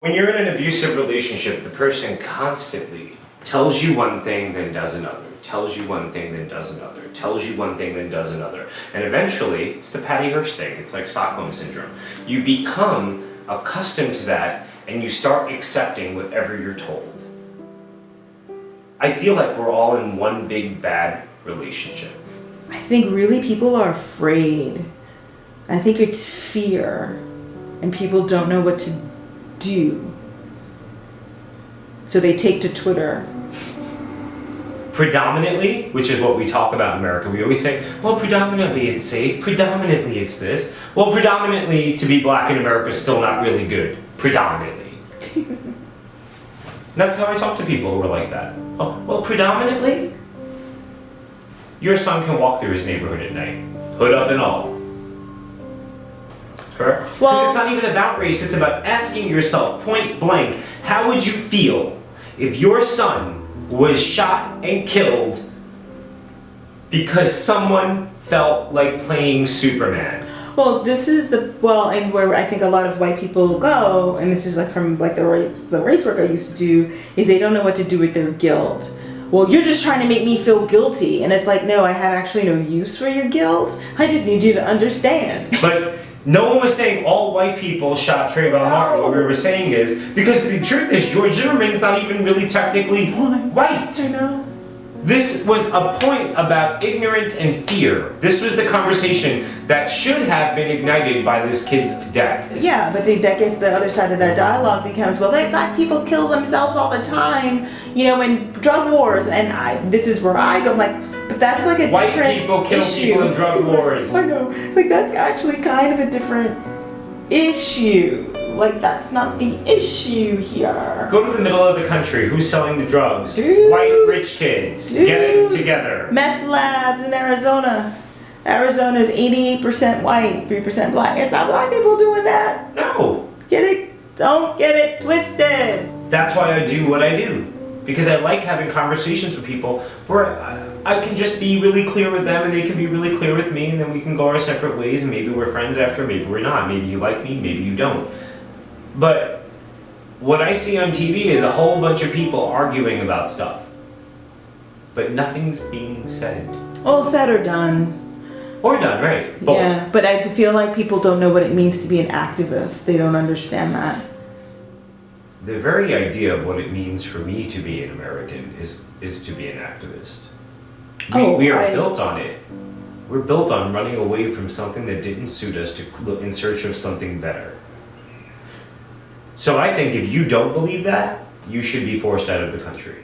When you're in an abusive relationship, the person constantly tells you one thing, then does another, tells you one thing, then does another, tells you one thing, then does another. And eventually, it's the Patty Hearst thing. It's like Stockholm Syndrome. You become accustomed to that, and you start accepting whatever you're told. I feel like we're all in one big bad relationship. I think really people are afraid. I think it's fear, and people don't know what to do. So they take to Twitter. Predominantly, which is what we talk about in America, we always say, well, predominantly it's safe, predominantly it's this. Well, predominantly to be black in America is still not really good. Predominantly. That's how I talk to people who are like that. Oh, well, predominantly, your son can walk through his neighborhood at night, hood up and all. Correct? Because it's not even about race, it's about asking yourself point blank, how would you feel if your son was shot and killed because someone felt like playing Superman? Well, this is and where I think a lot of white people go, and this is like from like the race work I used to do, is they don't know what to do with their guilt. Well, you're just trying to make me feel guilty, and it's like, no, I have actually no use for your guilt. I just need you to understand. But no one was saying all white people shot Trayvon Martin. What we were saying is, because the truth is George Zimmerman's not even really technically white. I know. This was a point about ignorance and fear. This was the conversation that should have been ignited by this kid's death. Yeah, but I guess the other side of that dialogue becomes, well, black people kill themselves all the time, in drug wars, and this is where I go, I'm like, but that's like a white different people kill issue. people in drug wars. I know. It's like that's actually kind of a different issue. Like that's not the issue here. Go to the middle of the country. Who's selling the drugs? Dude. White rich kids. Dude. Get it together. Meth labs in Arizona. Arizona is 88% white, 3% black. It's not black people doing that. No. Get it? Don't get it twisted. That's why I do what I do. Because I like having conversations with people where I can just be really clear with them and they can be really clear with me, and then we can go our separate ways, and maybe we're friends after, maybe we're not. Maybe you like me, maybe you don't. But what I see on TV is a whole bunch of people arguing about stuff. But nothing's being said. All said or done. Or done, right? Both. Yeah, but I feel like people don't know what it means to be an activist. They don't understand that. The very idea of what it means for me to be an American is to be an activist. We are built on it. We're built on running away from something that didn't suit us to look in search of something better. So I think if you don't believe that, you should be forced out of the country.